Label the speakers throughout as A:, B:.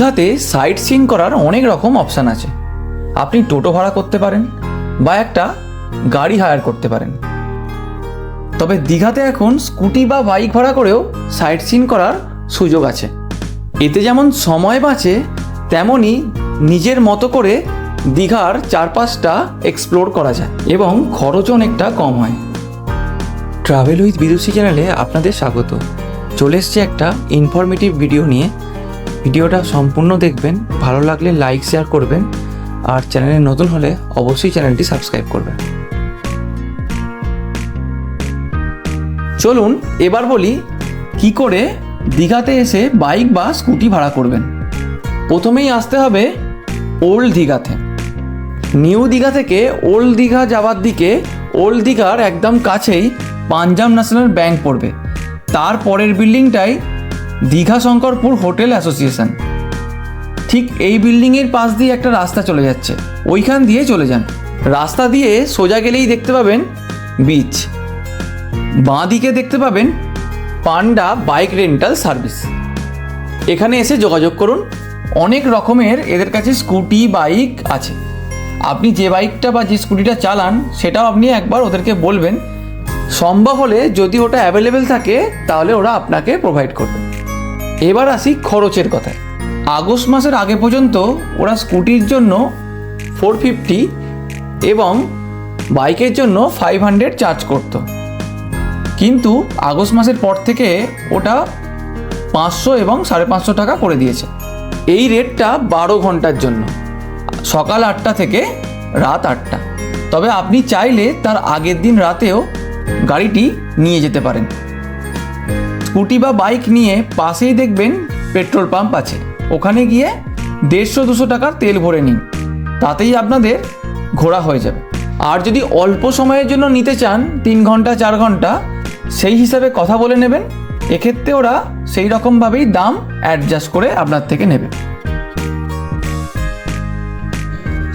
A: দীঘাতে site seeing করার অনেক রকম অপশান আছে। আপনি টোটো ভাড়া করতে পারেন বা একটা গাড়ি হায়ার করতে পারেন। তবে দীঘাতে এখন স্কুটি বা বাইক ভাড়া করেও সাইট সিইং করার সুযোগ আছে। এতে যেমন সময় বাঁচে, তেমনই নিজের মতো করে দীঘার চারপাশটা এক্সপ্লোর করা যায় এবং খরচও অনেকটা কম হয়। ট্রাভেল উইথ বিদুষী চ্যানেলে আপনাদের স্বাগত। চলে এসছে একটা ইনফরমেটিভ ভিডিও নিয়ে। ভিডিওটা সম্পূর্ণ দেখবেন, ভালো লাগলে লাইক শেয়ার করবেন, আর চ্যানেলে নতুন হলে অবশ্যই চ্যানেলটি সাবস্ক্রাইব করবেন। চলুন এবার বলি কি করে দীঘাতে এসে বাইক বা স্কুটি ভাড়া করবেন। প্রথমেই আসতে হবে ওল্ড দীঘাতে। নিউ দীঘা থেকে ওল্ড দীঘা যাওয়ার দিকে ওল্ড দীঘার একদম কাছেই পাঞ্জাব ন্যাশনাল ব্যাংক পড়বে। তার পরের বিল্ডিংটাই দীঘা শঙ্করপুর হোটেল অ্যাসোসিয়েশন। ঠিক এই বিল্ডিংয়ের পাশ দিয়ে একটা রাস্তা চলে যাচ্ছে, ওইখান দিয়ে চলে যান। রাস্তা দিয়ে সোজা গেলেই দেখতে পাবেন বিচ। বাঁ দিকে দেখতে পাবেন পান্ডা বাইক রেন্টাল সার্ভিস। এখানে এসে যোগাযোগ করুন। অনেক রকমের এদের কাছে স্কুটি বাইক আছে। আপনি যে বাইকটা বা যে স্কুটিটা চালান সেটাও আপনি একবার ওদেরকে বলবেন। সম্ভব হলে যদি ওটা অ্যাভেলেবেল থাকে তাহলে ওরা আপনাকে প্রোভাইড করবে। এবার আসি খরচের কথায়। আগস্ট মাসের আগে পর্যন্ত ওরা স্কুটির জন্য 450 এবং বাইকের জন্য 500 চার্জ করত, কিন্তু আগস্ট মাসের পর থেকে ওটা 500 এবং 550 টাকা করে দিয়েছে। এই রেটটা 12 ঘন্টার জন্য, সকাল 8টা থেকে রাত 8টা। তবে আপনি চাইলে তার আগের দিন রাতেও গাড়িটি নিয়ে যেতে পারেন। স্কুটি বা বাইক নিয়ে পাশেই দেখবেন পেট্রোল পাম্প আছে, ওখানে গিয়ে 150-200 টাকার তেল ভরে নিন, তাতেই আপনাদের ঘোরা হয়ে যাবে। আর যদি অল্প সময়ের জন্য নিতে চান 3 ঘন্টা 4 ঘন্টা, সেই হিসাবে কথা বলে নেবেন। এক্ষেত্রে ওরা সেই রকমভাবেই দাম অ্যাডজাস্ট করে আপনার থেকে নেবে।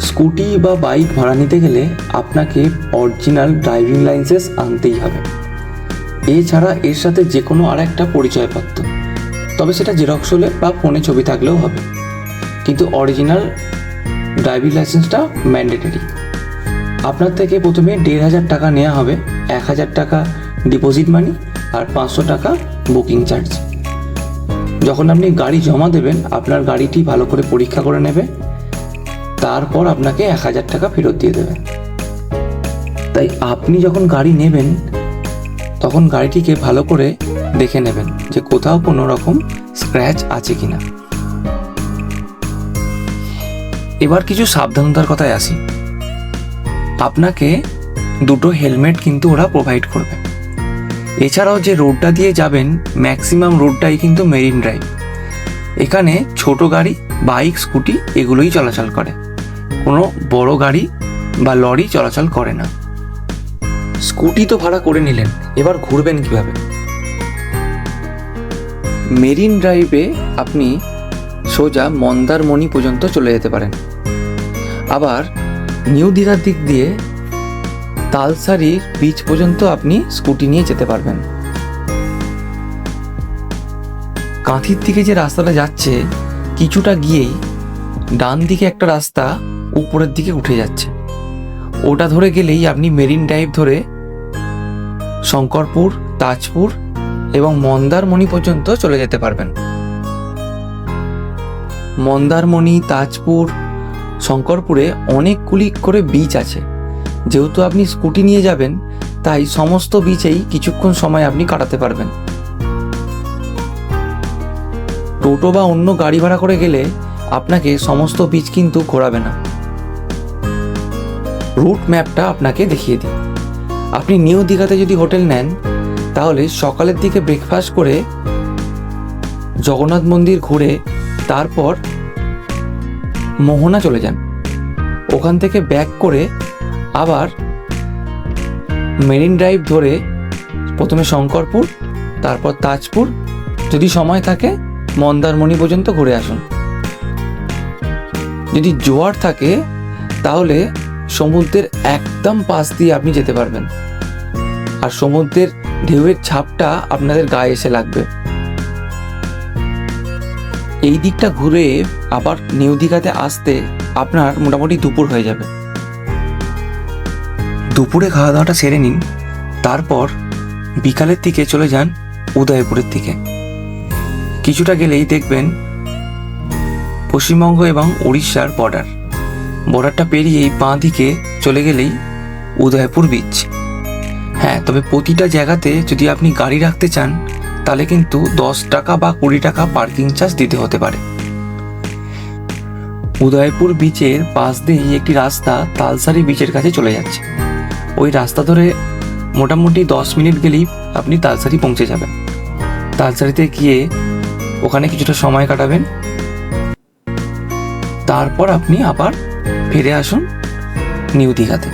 A: স্কুটি বা বাইক ভাড়া নিতে গেলে আপনাকে অরিজিনাল ড্রাইভিং লাইসেন্স আনতেই হবে। এছাড়া এর সাথে যে কোনো আর একটা পরিচয়পত্র, তবে সেটা জেরক্স হলে বা ফোনে ছবি থাকলেও হবে, কিন্তু অরিজিনাল ড্রাইভিং লাইসেন্সটা ম্যান্ডেটরি। আপনার থেকে প্রথমে 1,500 টাকা নেওয়া হবে, 1,000 টাকা ডিপোজিট মানি আর 500 টাকা বুকিং চার্জ। যখন আপনি গাড়ি জমা দেবেন, আপনার গাড়িটি ভালো করে পরীক্ষা করে নেবে, তারপর আপনাকে 1,000 টাকা ফেরত দিয়ে দেবে। তাই আপনি যখন গাড়ি নেবেন তখন গাড়িটিকে ভালো করে দেখে নেবেন যে কোথাও কোনো রকম স্ক্র্যাচ আছে কিনা। এবার কিছু সাবধানতার কথায় আসি। আপনাকে 2টো হেলমেট কিন্তু ওরা প্রোভাইড করবে। এছাড়াও যে রোডটা দিয়ে যাবেন, ম্যাক্সিমাম রোডটাই কিন্তু মেরিন ড্রাইভ। এখানে ছোট গাড়ি, বাইক, স্কুটি এগুলোই চলাচল করে, কোনো বড় গাড়ি বা লরি চলাচল করে না। স্কুটি তো ভাড়া করে নিলেন, এবার ঘুরবেন কিভাবে? মেরিন ড্রাইভে আপনি সোজা মন্দারমণি পর্যন্ত চলে যেতে পারেন। আবার নিউ দীঘার দিক দিয়ে তালসারির বিচ পর্যন্ত আপনি স্কুটি নিয়ে যেতে পারবেন। কাঁথির দিকে যে রাস্তাটা যাচ্ছে, কিছুটা গিয়েই ডান দিকে একটা রাস্তা উপরের দিকে উঠে যাচ্ছে, ওটা ধরে গেলেই আপনি মেরিন ড্রাইভ ধরে শঙ্করপুর, তাজপুর এবং মন্দারমণি পর্যন্ত চলে যেতে পারবেন। মন্দারমণি, তাজপুর, শঙ্করপুরে অনেকগুলি করে বিচ আছে। যেহেতু আপনি স্কুটি নিয়ে যাবেন, তাই সমস্ত বিচেই কিছুক্ষণ সময় আপনি কাটাতে পারবেন। টোটো বা অন্য গাড়ি ভাড়া করে গেলে আপনাকে সমস্ত বিচ কিন্তু ঘোরাবে না। রুট ম্যাপটা আপনাকে দেখিয়ে দিই। আপনি নিউ দীঘাতে যদি হোটেল নেন, তাহলে সকালের দিকে ব্রেকফাস্ট করে জগন্নাথ মন্দির ঘুরে তারপর মোহনা চলে যান। ওখান থেকে ব্যাক করে আবার মেরিন ড্রাইভ ধরে প্রথমে শঙ্করপুর, তারপর তাজপুর, যদি সময় থাকে মন্দারমণি পর্যন্ত ঘুরে আসুন। যদি জোয়ার থাকে তাহলে সমুদ্রের একদম পাশ দিয়ে আপনি যেতে পারবেন, আর সমুদ্রের ঢেউয়ের ছাপটা আপনাদের গায়ে এসে লাগবে। এই দিকটা ঘুরে আবার নিউ দীঘাতে আসতে আপনার মোটামুটি দুপুর হয়ে যাবে। দুপুরে খাওয়া দাওয়াটা সেরে নিন, তারপর বিকালের দিকে চলে যান উদয়পুরের দিকে। কিছুটা গেলেই দেখবেন পশ্চিমবঙ্গ এবং উড়িষ্যার বর্ডারটা পেরিয়েই বাঁ দিকে চলে গেলেই উদয়পুর বিচ। হ্যাঁ, তবে প্রতিটা জায়গাতে যদি আপনি গাড়ি রাখতে চান তাহলে কিন্তু 10 টাকা বা 20 টাকা পার্কিং চার্জ দিতে হতে পারে। উদয়পুর বিচের পাশ দিয়েই একটি রাস্তা তালসারি বিচের কাছে চলে যাচ্ছে। ওই রাস্তা ধরে মোটামুটি 10 মিনিট গেলেই আপনি তালসারি পৌঁছে যাবেন। তালসারিতে গিয়ে ওখানে কিছুটা সময় কাটাবেন, তারপর আপনি আবার ফিরে আসুন নিউ দীঘাতে।